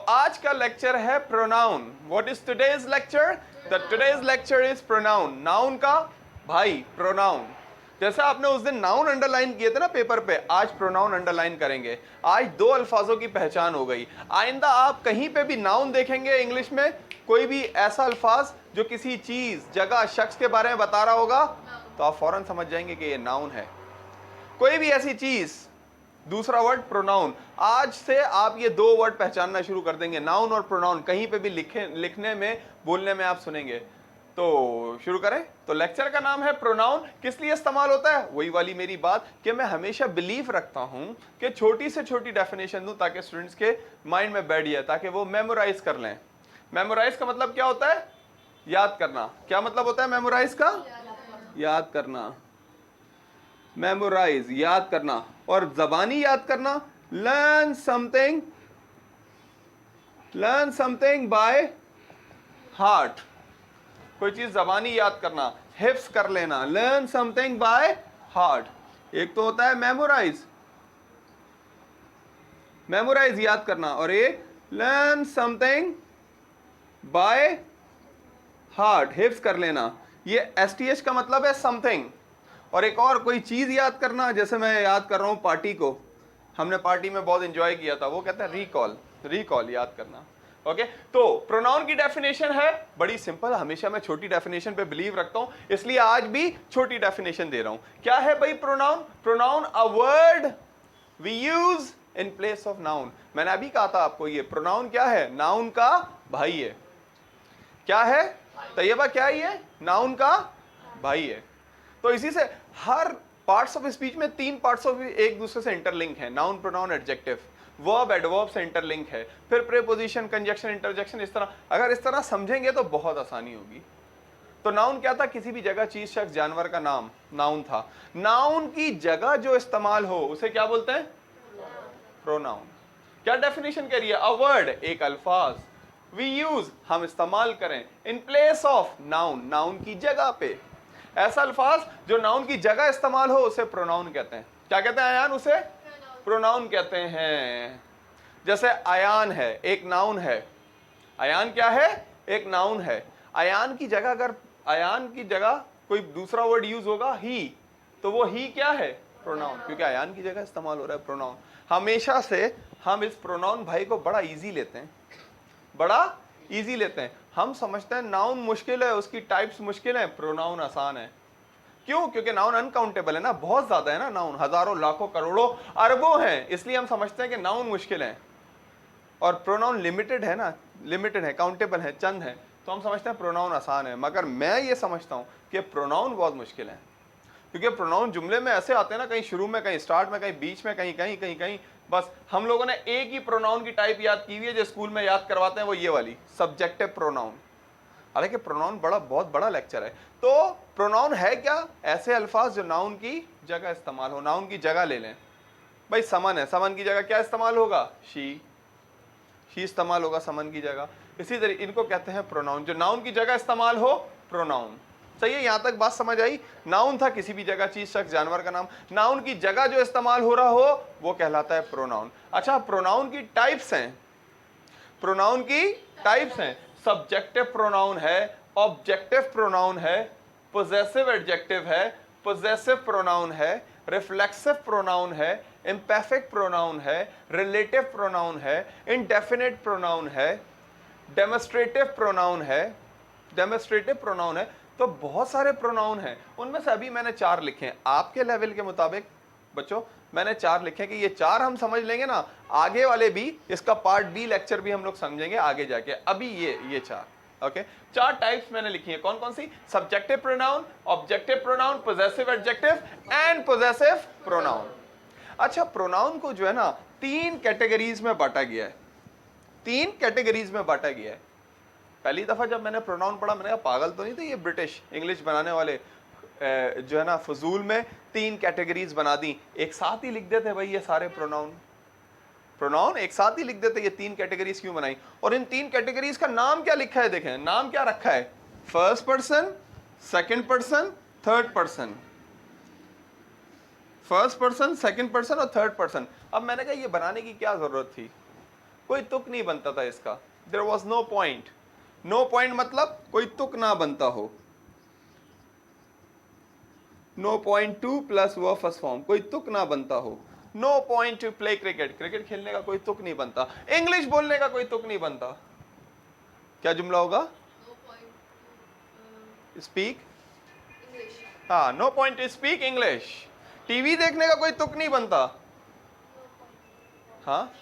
आज का लेक्चर है pronoun. What is today's lecture? The today's lecture is pronoun. Noun का भाई प्रोनाउन। जैसे आपने उस दिन नाउन अंडरलाइन किए थे ना पेपर पे, आज प्रोनाउन अंडरलाइन करेंगे। आज दो अल्फाजों की पहचान हो गई। आइंदा आप कहीं पे भी नाउन देखेंगे इंग्लिश में, कोई भी ऐसा अल्फाज जो किसी चीज, जगह, शख्स के बारे में बता रहा होगा, तो आप फौरन समझ जाएंगे कि ये नाउन है। कोई भी ऐसी चीज, दूसरा वर्ड प्रोनाउन। आज से आप ये दो वर्ड पहचानना शुरू कर देंगे, नाउन और प्रोनाउन। कहीं पे भी लिखने में, बोलने में आप सुनेंगे। तो शुरू करें। तो लेक्चर का नाम है प्रोनाउन। किस लिए इस्तेमाल होता है? वही वाली मेरी बात कि मैं हमेशा बिलीव रखता हूं कि छोटी से छोटी डेफिनेशन दूं ताकि स्टूडेंट्स के माइंड में बैठ जाए, ताकि वो मेमोराइज कर लें। मेमोराइज का मतलब क्या होता है? याद करना। क्या मतलब होता है मेमोराइज का? याद करना। मेमोराइज, याद करना। और जबानी याद करना, लर्न समथिंग बाय हार्ट। कोई चीज जबानी याद करना, हिफ्स कर लेना, लर्न समथिंग बाय हार्ट। एक तो होता है मेमोराइज, मेमोराइज याद करना, और एक लर्न समथिंग बाय हार्ट, हिफ्स कर लेना। ये एसटीएच का मतलब है समथिंग। और एक और कोई चीज याद करना, जैसे मैं याद कर रहा हूं पार्टी को, हमने पार्टी में बहुत एंजॉय किया था, वो कहते हैं रिकॉल। रिकॉल याद करना। ओके तो प्रोनाउन की डेफिनेशन है बड़ी सिंपल। हमेशा मैं छोटी डेफिनेशन पे बिलीव रखता हूं, इसलिए आज भी छोटी डेफिनेशन दे रहा हूं। क्या है भाई pronoun? Pronoun a word we use in place of noun. मैंने अभी कहा था आपको, ये प्रोनाउन क्या है? नाउन का भाई है। क्या है तैयबा? क्या है ये? नाउन का भाई है। तो इसी से हर पार्ट्स ऑफ स्पीच में तीन पार्ट्स ऑफ एक दूसरे से इंटरलिंक है। Noun, pronoun, adjective. Verb, adverb से इंटरलिंक है। फिर प्रीपोजिशन, कंजक्शन, इंटरजेक्शन। इस तरह अगर इस तरह समझेंगे तो बहुत आसानी होगी। तो नाउन क्या था? किसी भी जगह, चीज, शख्स, जानवर का नाम नाउन था। नाउन की जगह जो इस्तेमाल हो उसे क्या बोलते हैं? प्रोनाउन। क्या डेफिनेशन कह रही है? अ वर्ड, एक अल्फाज, वी यूज, हम इस्तेमाल करें, इन प्लेस ऑफ नाउन, नाउन की जगह पे। ऐसा अल्फाज जो नाउन की जगह इस्तेमाल हो उसे प्रोनाउन कहते हैं। क्या कहते हैं अयान? उसे प्रोनाउन कहते हैं। जैसे अयान है, एक नाउन है। अयान क्या है? एक नाउन है। अयान की जगह, अगर अयान की जगह कोई दूसरा वर्ड यूज होगा, ही, तो वो ही क्या है? प्रोनाउन, क्योंकि अयान की जगह इस्तेमाल हो रहा है प्रोनाउन। हमेशा से हम इस प्रोनाउन भाई को बड़ा इजी लेते हैं, बड़ा इजी लेते हैं। हम समझते हैं नाउन मुश्किल है, उसकी टाइप्स मुश्किल है, प्रोनाउन आसान है। क्यों? क्योंकि नाउन अनकाउंटेबल है ना, बहुत ज्यादा है ना नाउन, हजारों, लाखों, करोड़ों, अरबों हैं, इसलिए हम समझते हैं कि नाउन मुश्किल है। और प्रोनाउन लिमिटेड है ना, लिमिटेड है, काउंटेबल है, चंद है, तो हम समझते हैं प्रोनाउन आसान है। मगर मैं ये समझता हूं कि प्रोनाउन बहुत मुश्किल है, क्योंकि प्रोनाउन जुमले में ऐसे आते हैं ना, कहीं शुरू में, कहीं स्टार्ट में, कहीं बीच में, कहीं कहीं कहीं कहीं। बस हम लोगों ने एक ही प्रोनाउन की टाइप याद की हुई है जो स्कूल में याद करवाते हैं, वो ये वाली, सब्जेक्टिव प्रोनाउन। हालांकि प्रोनाउन बहुत बड़ा लेक्चर है। तो प्रोनाउन है क्या? ऐसे अल्फाज जो नाउन की जगह इस्तेमाल हो। नाउन की जगह ले लें भाई, समन है, समन की जगह क्या इस्तेमाल होगा? शी इस्तेमाल होगा समन की जगह। इसी तरह इनको कहते हैं प्रोनाउन, जो नाउन की जगह इस्तेमाल हो, प्रोनाउन। सही है? यहां तक बात समझ आई? नाउन था किसी भी जगह, चीज, शख्स, जानवर का नाम। नाउन की जगह जो इस्तेमाल हो रहा हो वो कहलाता है प्रोनाउन। अच्छा, प्रोनाउन की टाइप्स हैं। प्रोनाउन की टाइप्स हैं। सब्जेक्टिव प्रोनाउन है, ऑब्जेक्टिव प्रोनाउन है, पोजेसिव एडजेक्टिव है, पोजेसिव प्रोनाउन है, रिफ्लेक्सिव प्रोनाउन है, इम्परफेक्ट प्रोनाउन है, रिलेटिव प्रोनाउन है, इंडेफिनिट प्रोनाउन है, डेमोस्ट्रेटिव प्रोनाउन है, डेमोस्ट्रेटिव प्रोनाउन है। तो बहुत सारे प्रोनाउन हैं, उनमें से अभी मैंने 4 लिखे हैं। आपके लेवल के मुताबिक बच्चों मैंने 4 लिखे कि ये 4 हम समझ लेंगे ना, आगे वाले भी, इसका पार्ट बी लेक्चर भी हम लोग समझेंगे आगे जाके। अभी ये 4, ओके, 4 टाइप्स मैंने लिखी है। कौन कौन सी? Subjective pronoun, objective pronoun, possessive adjective and possessive pronoun. अच्छा, प्रोनाउन को जो है ना 3 कैटेगरीज में बांटा गया है। 3 कैटेगरीज में बांटा गया है। पहली दफा जब मैंने प्रोनाउन पढ़ा, मैंने कहा पागल तो नहीं थे ये ब्रिटिश इंग्लिश बनाने वाले, जो है ना फजूल में 3 कैटेगरीज बना दी, एक साथ ही लिख देते भाई ये सारे प्रोनाउन एक साथ ही लिख देते, ये 3 कैटेगरीज क्यों बनाई? और इन 3 कैटेगरीज का नाम क्या लिखा है? देखें नाम क्या रखा है, first person, second person, third person. First person, second person और थर्ड पर्सन। अब मैंने कहा ये बनाने की क्या जरूरत थी? कोई तुक नहीं बनता था इसका, there was no point. No point मतलब कोई तुक ना बनता हो। No point to plus verb first form, कोई तुक ना बनता हो। No point to play cricket, cricket खेलने का कोई तुक नहीं बनता। इंग्लिश बोलने का कोई तुक नहीं बनता। क्या जुमला होगा? स्पीक, हाँ, no point to speak English. TV देखने का कोई तुक नहीं बनता। हाँ,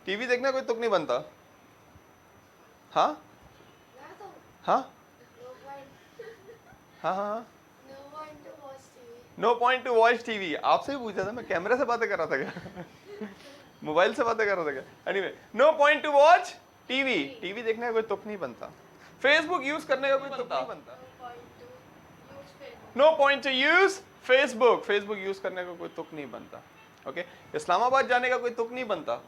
टीवी देखने का कोई तुक नहीं बनता। हाँ हाँ हाँ हाँ, no point to watch TV. आपसे ही पूछा था मैं, कैमरे से बातें कर रहा था क्या? मोबाइल से बातें कर रहा था क्या? Anyway, no point to watch TV, TV देखने का कोई तुक नहीं बनता। फेसबुक यूज करने का कोई तुक नहीं बनता। No point to use Facebook, Facebook use करने का कोई तुक नहीं बनता। ओके, इस्लामाबाद जाने का कोई तुक नहीं बनता।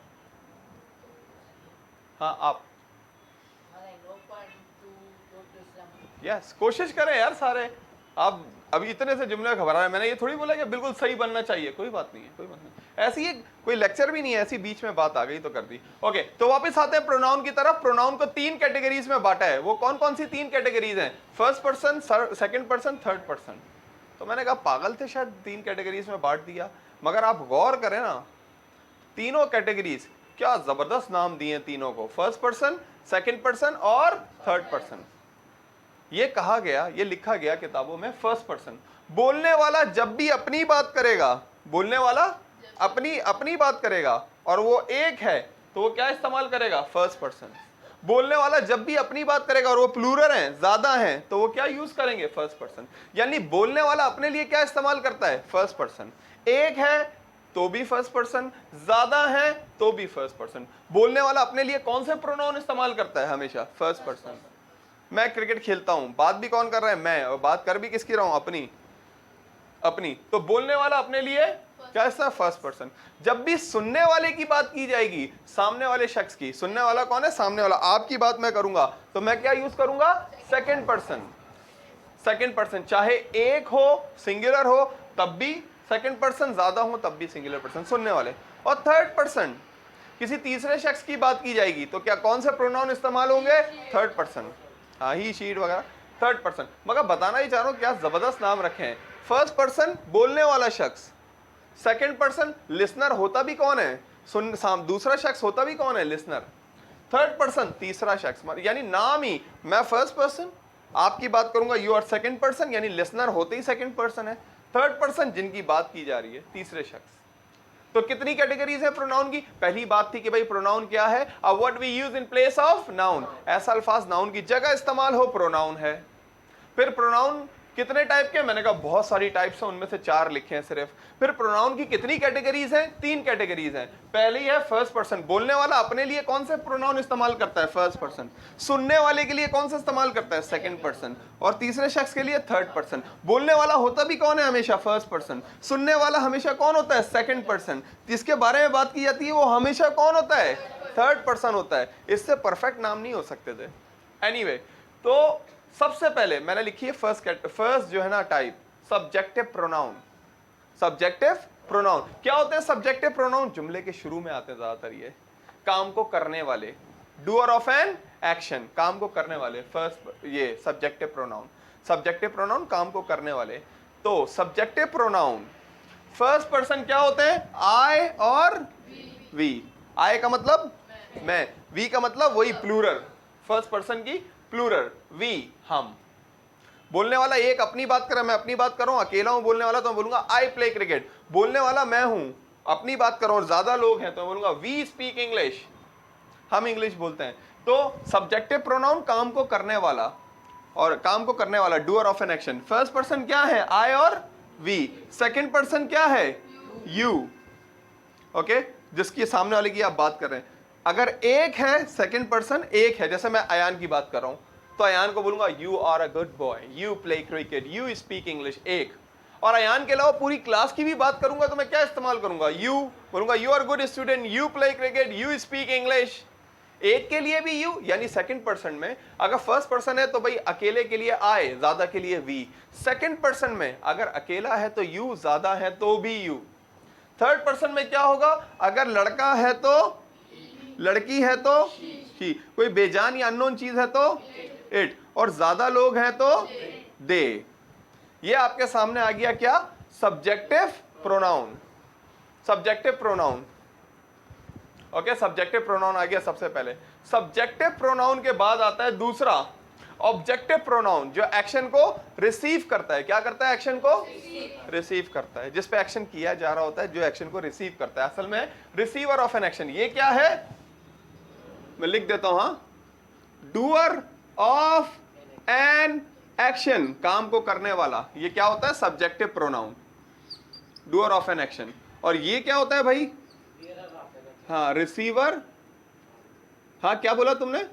हाँ, आप यस, कोशिश करें यार सारे। आप अभी इतने से जुमले घबरा रहे हैं, मैंने ये थोड़ी बोला कि बिल्कुल सही बनना चाहिए, कोई बात नहीं है, कोई बात नहीं। ऐसी ही कोई लेक्चर भी नहीं है, ऐसी बीच में बात आ गई तो कर दी। ओके, तो वापस आते हैं प्रोनाउन की तरफ। प्रोनाउन को 3 कैटेगरीज में बांटा है। वो कौन कौन सी 3 कैटेगरीज हैं? First person, second person, third person. तो मैंने कहा पागल थे शायद 3 कैटेगरीज में बांट दिया, मगर आप गौर करें ना, तीनों कैटेगरीज क्या जबरदस्त नाम दिए तीनों को, फर्स्ट पर्सन, सेकंड पर्सन और थर्ड पर्सन। ये कहा गया, ये लिखा गया किताबों में, फर्स्ट पर्सन। बोलने वाला जब भी अपनी बात करेगा, बोलने वाला अपनी बात करेगा और वो एक है तो वो क्या इस्तेमाल करेगा? First person. बोलने वाला जब भी अपनी बात करेगा और वो प्लूरल है, ज्यादा है, तो वो क्या यूज करेंगे? First person. यानी बोलने वाला अपने लिए क्या इस्तेमाल करता है? First person. एक है तो भी फर्स्ट पर्सन, ज्यादा है तो भी फर्स्ट पर्सन। बोलने वाला अपने लिए कौन से प्रोनाउन इस्तेमाल करता है? हमेशा फर्स्ट पर्सन। मैं क्रिकेट खेलता हूं, बात भी कौन कर रहा है? मैं। और बात कर भी किसकी रहा हूं? अपनी। तो बोलने वाला अपने लिए क्या है? First person. जब भी सुनने वाले की बात की जाएगी, सामने वाले शख्स की, सुनने वाला कौन है? सामने वाला। आपकी बात मैं करूंगा तो मैं क्या यूज करूंगा? Second person. सेकंड पर्सन, चाहे एक हो, सिंगुलर हो तब भी सेकंड पर्सन, ज्यादा हो तब भी सिंगुलर पर्सन, सुनने वाले। और थर्ड पर्सन, किसी तीसरे शख्स की बात की जाएगी तो क्या कौन से प्रोनाउन इस्तेमाल होंगे? Third person. हाँ, ही, शीट वगैरह, थर्ड पर्सन। मगर बताना ही चाह रहा हूं क्या जबरदस्त नाम रखे हैं। फर्स्ट पर्सन बोलने वाला शख्स, सेकंड पर्सन लिसनर होता भी कौन है? दूसरा शख्स होता भी कौन है? लिसनर। थर्ड पर्सन तीसरा शख्स, यानी नाम ही, मैं फर्स्ट पर्सन, आपकी बात करूंगा, यू आर सेकंड पर्सन, यानी लिसनर होते ही सेकंड पर्सन है। थर्ड पर्सन जिनकी बात की जा रही है, तीसरे शख्स। तो कितनी कैटेगरीज है प्रोनाउन की? पहली बात थी कि भाई प्रोनाउन क्या है? A word we use in place of noun, ऐसा अल्फाज नाउन की जगह इस्तेमाल हो, प्रोनाउन है। फिर प्रोनाउन कितने टाइप के? मैंने कहा बहुत सारी टाइप्स हैं, उनमें से 4 लिखे हैं सिर्फ। फिर प्रोनाउन की कितनी कैटेगरीज हैं? 3 कैटेगरीज हैं। पहली है फर्स्ट पर्सन, बोलने वाला अपने लिए कौन से प्रोनाउन इस्तेमाल करता है? First person. सुनने वाले के लिए कौन सा इस्तेमाल करता है? Second person. और तीसरे शख्स के लिए थर्ड पर्सन। बोलने वाला होता भी कौन है? हमेशा फर्स्ट पर्सन। सुनने वाला हमेशा कौन होता है? Second person. जिसके बारे में बात की जाती है वो हमेशा कौन होता है? थर्ड पर्सन होता है। इससे परफेक्ट नाम नहीं हो सकते थे। एनीवे, तो सबसे पहले मैंने लिखी है फर्स्ट जो है ना type, subjective pronoun. Subjective pronoun क्या होते हैं? सब्जेक्टिव प्रोनाउन जुमले के शुरू में आते हैं ज्यादातर। ये काम को करने वाले, डूअर ऑफ एन एक्शन, काम को करने वाले, फर्स्ट ये सब्जेक्टिव प्रोनाउन। सब्जेक्टिव प्रोनाउन काम को करने वाले। तो सब्जेक्टिव प्रोनाउन फर्स्ट पर्सन क्या होते हैं? आई और वी। आई का मतलब मैं, वी का मतलब वही प्लूरल, फर्स्ट पर्सन की प्लूरल, वी हम। बोलने वाला एक अपनी बात कर रहा है, मैं अपनी बात कर रहा हूं, अकेला हूं बोलने वाला तो मैं बोलूंगा आई प्ले क्रिकेट। बोलने वाला मैं हूं, अपनी बात कर रहा हूं और ज्यादा लोग हैं तो मैं बोलूंगा वी स्पीक इंग्लिश, हम इंग्लिश बोलते हैं। तो सब्जेक्टिव प्रोनाउन काम को करने वाला, और काम को करने वाला doer of an action. First person क्या है? आई और वी। सेकंड पर्सन क्या है? यू। ओके, जिसकी सामने वाले की आप बात कर रहे हैं। अगर एक है सेकंड पर्सन, एक है, जैसे मैं अयान की बात कर रहा हूं तो अयान को बोलूंगा you are a good boy, you play cricket, you speak English, एक। और अयान के अलावा पूरी क्लास की भी बात करूंगा तो मैं क्या इस्तेमाल करूंगा? यू। बोलूंगा you are good student, you play cricket, you speak English. एक के लिए भी यू, यानी सेकंड पर्सन में। अगर फर्स्ट पर्सन है तो भाई अकेले के लिए आई, ज्यादा के लिए वी। सेकंड पर्सन में अगर अकेला है तो यू, ज्यादा है तो भी यू। थर्ड पर्सन में क्या होगा? अगर लड़का है तो लड़की है तो शी, कोई बेजान या अननोन चीज है तो इट, और ज्यादा लोग हैं तो दे। ये आपके सामने आ गया क्या? Subjective pronoun. Subjective pronoun, okay, subjective pronoun आ गया सबसे पहले। सब्जेक्टिव प्रोनाउन के बाद आता है दूसरा ऑब्जेक्टिव प्रोनाउन, जो एक्शन को रिसीव करता है। क्या करता है? एक्शन को रिसीव करता है। जिस पे एक्शन किया जा रहा होता है, जो एक्शन को रिसीव करता है, असल में रिसीवर ऑफ एन एक्शन। ये क्या है? मैं लिख देता हूं, हाँ, डूअर ऑफ एन एक्शन, काम को करने वाला। ये क्या होता है? Subjective pronoun, doer of an action. और ये क्या होता है भाई? हाँ, रिसीवर। हाँ, क्या बोला तुमने?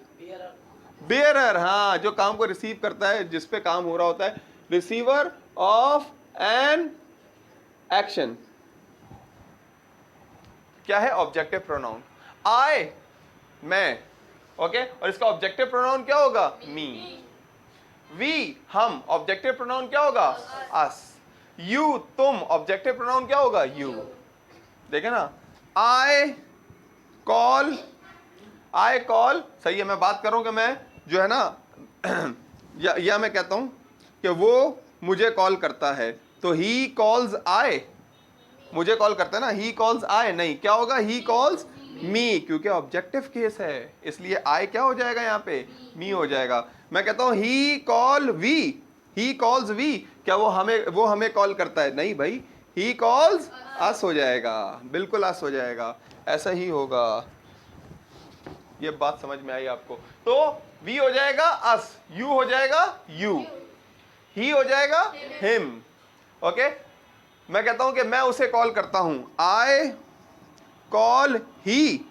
बेयरर। हाँ, जो काम को रिसीव करता है, जिस पे काम हो रहा होता है, रिसीवर ऑफ एन एक्शन। क्या है? Objective pronoun. आई, मैं, ओके, और इसका ऑब्जेक्टिव प्रोनाउन क्या होगा? मी। वी, हम, ऑब्जेक्टिव प्रोनाउन क्या होगा? अस। यू, तुम, ऑब्जेक्टिव प्रोनाउन क्या होगा? यू। देखे ना, आई कॉल, आई कॉल, सही है। मैं बात करूं कि मैं जो है ना या मैं कहता हूं कि वो मुझे कॉल करता है, तो ही कॉल्स आई, मुझे कॉल करता है ना, ही कॉल्स आई। नहीं, क्या होगा? ही कॉल्स मी, क्योंकि ऑब्जेक्टिव केस है, इसलिए आई क्या हो जाएगा? यहाँ पे मी हो जाएगा। मैं कहता हूं he call we, he calls we, क्या वो हमें कॉल करता है? नहीं भाई, ही कॉल्स अस हो जाएगा, बिल्कुल अस हो जाएगा, ऐसा ही होगा। ये बात समझ में आई आपको? तो वी हो जाएगा अस, यू हो जाएगा यू, ही हो जाएगा हिम, ओके। मैं कहता हूं कि मैं उसे कॉल करता हूं, I call he,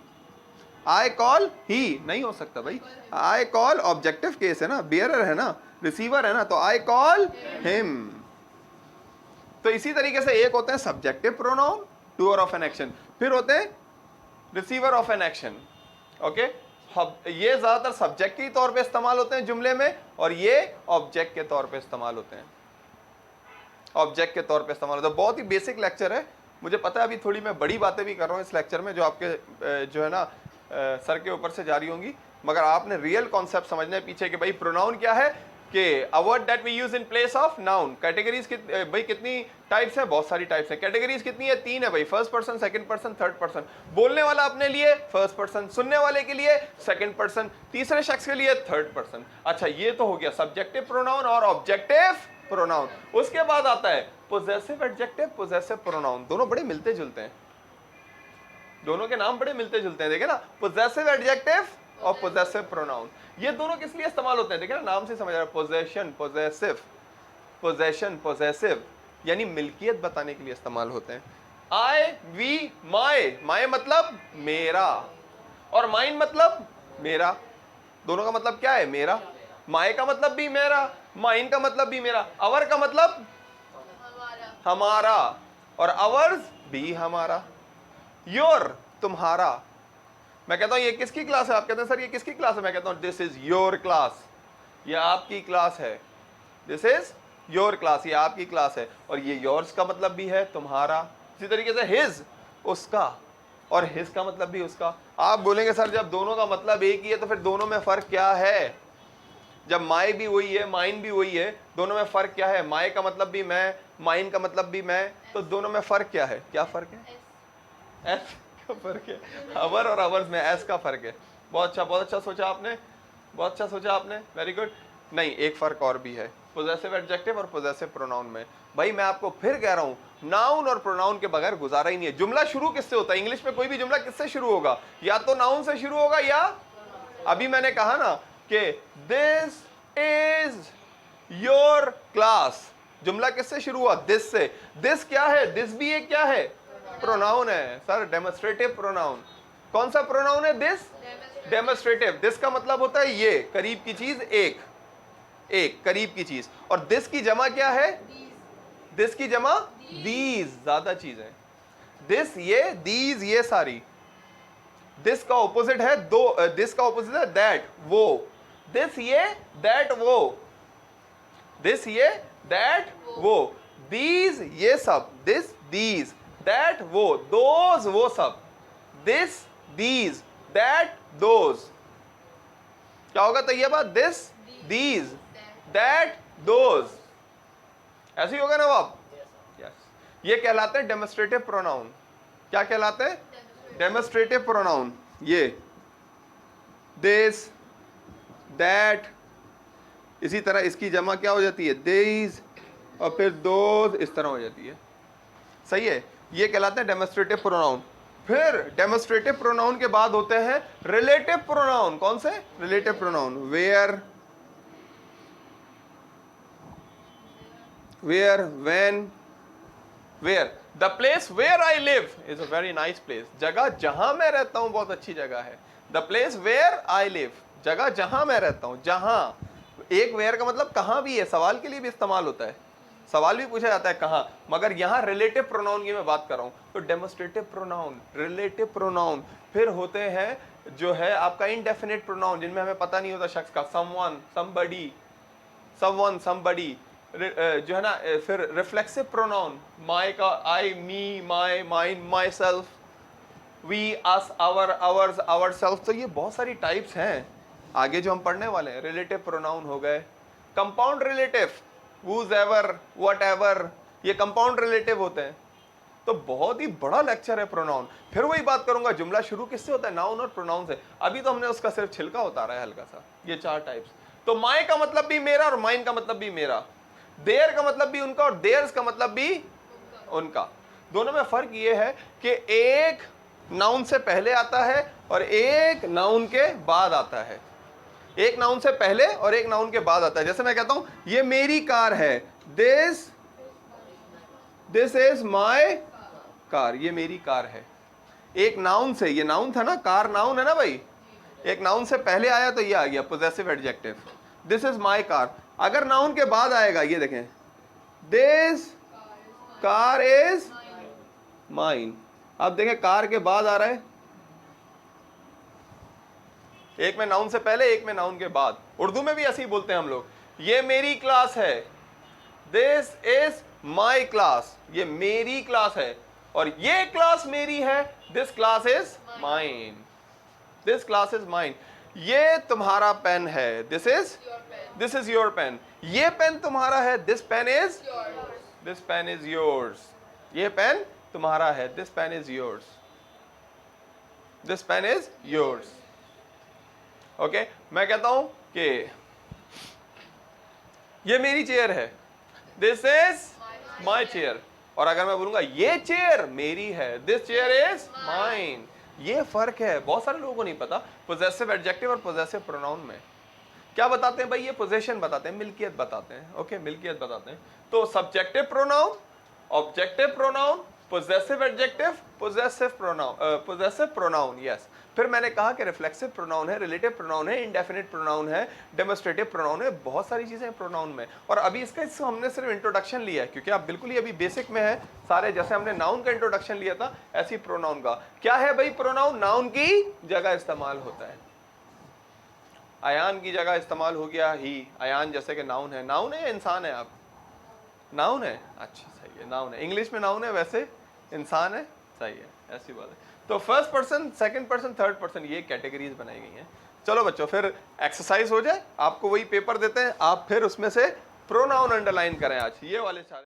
I call ही नहीं हो सकता भाई, आई कॉल ऑब्जेक्टिव केस है ना, बियरर है ना, रिसीवर है ना, तो आई कॉल हिम। तो इसी तरीके से एक होते हैं subjective pronoun, doer of an action, फिर होते हैं receiver of an action, okay. ये ज्यादातर सब्जेक्ट के तौर पे इस्तेमाल होते हैं जुमले में, और ये ऑब्जेक्ट के तौर पे इस्तेमाल होते हैं, ऑब्जेक्ट के तौर पे इस्तेमाल होता है। बहुत ही बेसिक लेक्चर है, मुझे पता है अभी थोड़ी मैं बड़ी बातें भी कर रहा हूँ इस लेक्चर में, जो आपके जो है ना सर के ऊपर से जारी होंगी, मगर आपने रियल कॉन्सेप्ट समझने पीछे कि भाई प्रोनाउन क्या है, कि a word that we use in place of noun. Categories भाई कितनी टाइप्स है? बहुत सारी टाइप्स है। कैटेगरीज कितनी है? 3 है भाई, first person, second person, third person. बोलने वाला अपने लिए फर्स्ट पर्सन, सुनने वाले के लिए सेकंड पर्सन, तीसरे शख्स के लिए थर्ड पर्सन। अच्छा, ये तो हो गया सब्जेक्टिव प्रोनाउन और ऑब्जेक्टिव प्रोनाउन। उसके बाद आता है पोजेसिव एडजेक्टिव, पोजेसिव प्रोनाउन। दोनों बड़े मिलते जुलते हैं, दोनों के नाम बड़े मिलते जुलते हैं, देखे ना, पोजेसिव एडजेक्टिव और पोजेसिव प्रोनाउन। ये दोनों किस लिए इस्तेमाल होते हैं? देखिए ना, नाम से समझ रहा है, पोजेशन, पोजेसिव, पोजेशन, पोजेसिव, यानी मिल्कियत बताने के लिए इस्तेमाल होते हैं। आई, वी, माय, माय मतलब मेरा, और माइन मतलब मेरा। दोनों का मतलब क्या है? मेरा। माय का मतलब भी मेरा, माइन का मतलब भी मेरा, अवर का मतलब हमारा, और अवर्स भी हमारा, योर तुम्हारा। मैं कहता हूं ये किसकी क्लास है? आप कहते हैं सर ये किसकी क्लास है? मैं कहता हूं दिस इज योर क्लास, ये आपकी क्लास है, दिस इज योर क्लास, ये आपकी क्लास है। और ये योर्स का मतलब भी है तुम्हारा, इसी तरीके से हिज उसका, और हिज का मतलब भी उसका। आप बोलेंगे सर जब दोनों का मतलब एक ही है तो फिर दोनों में फर्क क्या है? जब माय भी वही है, माइन भी वही है, दोनों में फर्क क्या है? माय का मतलब भी मैं, माइन का मतलब भी मैं, तो दोनों में फर्क क्या है? क्या फर्क है? एस का फर्क है, अवर और अवर्स में एस का फर्क है। बहुत अच्छा सोचा आपने, बहुत अच्छा सोचा आपने, वेरी गुड। नहीं, एक फर्क और भी है पोजेसिव एडजेक्टिव और पोजेसिव प्रोनाउन में। भाई मैं आपको फिर कह रहा हूं, नाउन और प्रोनाउन के बगैर गुजारा ही नहीं है। जुमला शुरू किससे होता है? इंग्लिश में कोई भी जुमला किससे शुरू होगा? या तो नाउन से शुरू होगा, या अभी मैंने कहा ना कि दिस इज योर क्लास, जुमला किससे शुरू हुआ? दिस से। दिस क्या है? दिस भी एक क्या है? प्रोनाउन है सर, डेमोस्ट्रेटिव प्रोनाउन। कौन सा प्रोनाउन है? This, demonstrative. दिस का मतलब होता है ये, करीब की चीज, एक, एक करीब की चीज। और दिस की जमा क्या है? दिस की जमा दीज, ज्यादा चीज है। दिस ये, दीज ये सारी। दिस का ऑपोजिट है दो, दिस का ऑपोजिट है दैट, वो। दिस ये, दैट वो, दिस ये, दैट वो। दीज ये सब, दिस, दीज, दैट वो, दोज वो सब, दिस, दीज, दैट, दोज। क्या होगा Tayyaba? This, these, that, those. ऐसे ही होगा ना आप? यस। ये कहलाते हैं डेमोस्ट्रेटिव प्रोनाउन। क्या कहलाते हैं? Demonstrative pronoun. ये दिस, दैट, इसी तरह इसकी जमा क्या हो जाती है? दीज, और फिर दोज, इस तरह हो जाती है। सही है, ये कहलाते हैं डेमोस्ट्रेटिव प्रोनाउन। फिर डेमोस्ट्रेटिव प्रोनाउन के बाद होते हैं रिलेटिव प्रोनाउन। कौन से? Relative pronoun. Where, where, when, where. The place where I live is a very nice place. जगह जहां मैं रहता हूं बहुत अच्छी जगह है। The place where I live, जगह जहां मैं रहता हूं। जहां, एक वेयर का मतलब कहां भी है, सवाल के लिए भी इस्तेमाल होता है, सवाल भी पूछा जाता है कहां। मगर यहां रिलेटिव प्रोनाउन की मैं बात कर रहा हूं। तो डेमोस्ट्रेटिव प्रोनाउन, रिलेटिव प्रोनाउन। फिर होते हैं जो है आपका इंडेफिनिट प्रोनाउन, जिनमें हमें पता नहीं होता शख्स का। समवन, समबडी, समवन, समबडी, जो है ना। फिर रिफ्लेक्सिव प्रोनाउन, माय का I, me, my, mine, myself, we, us, our, ours, our self. तो ये बहुत सारी टाइप्स हैं आगे जो हम पढ़ने वाले हैं। रिलेटिव प्रोनाउन हो गए। Compound relative, whose ever, whatever, ये कंपाउंड रिलेटिव होते हैं। तो बहुत ही बड़ा लेक्चर है प्रोनाउन। फिर वही बात करूंगा, जुमला शुरू किससे होता है? नाउन और प्रोनाउन से। अभी तो हमने उसका सिर्फ छिलका उतारा है हल्का सा। ये 4 टाइप्स। तो माय का मतलब भी मेरा और माइन का मतलब भी मेरा। देयर का मतलब भी उनका और देयर्स का मतलब भी उनका। दोनों में फर्क ये है कि एक नाउन से पहले आता है और एक नाउन के बाद आता है। एक नाउन से पहले और एक नाउन के बाद आता है। जैसे मैं कहता हूं ये मेरी कार है, दिस इज माय कार, ये मेरी कार है। एक नाउन से, ये नाउन था ना, कार नाउन है ना भाई। एक नाउन से पहले आया तो ये आ गया possessive adjective, this is my car. अगर नाउन के बाद आएगा, ये देखें, दिस कार इज माइन। अब देखें कार के बाद आ रहा है, एक में नाउन से पहले, एक में नाउन के बाद। उर्दू में भी ऐसे ही बोलते हैं हम लोग। ये मेरी क्लास है, दिस इज माई क्लास, ये मेरी क्लास है। और ये क्लास मेरी है, this class is mine, this class is mine. ये तुम्हारा पेन है, दिस इज योर पेन। ये पेन तुम्हारा है, दिस पेन इज योर्स। ये पेन तुम्हारा है, this pen is yours, this pen is yours. Okay, मैं कहता हूं कि ये मेरी चेयर है, दिस इज माई चेयर। और अगर मैं बोलूंगा ये चेयर मेरी है, दिस चेयर इज माइन। ये फर्क है, बहुत सारे लोगों को नहीं पता पोजेसिव एडजेक्टिव और पोजेसिव प्रोनाउन में। क्या बताते हैं भाई? ये पोजेशन बताते हैं, मिल्कियत बताते हैं। ओके, मिल्कियत बताते हैं। तो subjective pronoun, objective pronoun, possessive adjective, possessive pronoun. Yes. फिर मैंने कहा कि रिफ्लेक्सिव प्रोनाउन है, रिलेटिव प्रोनाउन है, इंडेफिनिट प्रोनाउन है, डेमोस्ट्रेटिव प्रोनाउन है। बहुत सारी चीजें हैं प्रोनाउन में। और अभी इसका हमने सिर्फ इंट्रोडक्शन लिया है, क्योंकि आप बिल्कुल ही अभी बेसिक में है सारे। जैसे हमने नाउन का इंट्रोडक्शन लिया था, ऐसी प्रोनाउन का। क्या है भाई प्रोनाउन? नाउन की जगह इस्तेमाल होता है। अयान की जगह इस्तेमाल हो गया ही। अयान जैसे कि नाउन है। नाउन है या इंसान है? आप नाउन है? अच्छा, सही है, नाउन है। इंग्लिश में नाउन है, वैसे इंसान है। सही है, ऐसी बात है। तो first person, second person, third person, ये कैटेगरीज बनाई गई हैं। चलो बच्चों, फिर एक्सरसाइज हो जाए। आपको वही पेपर देते हैं, आप फिर उसमें से प्रोनाउन अंडरलाइन करें आज, ये वाले 4।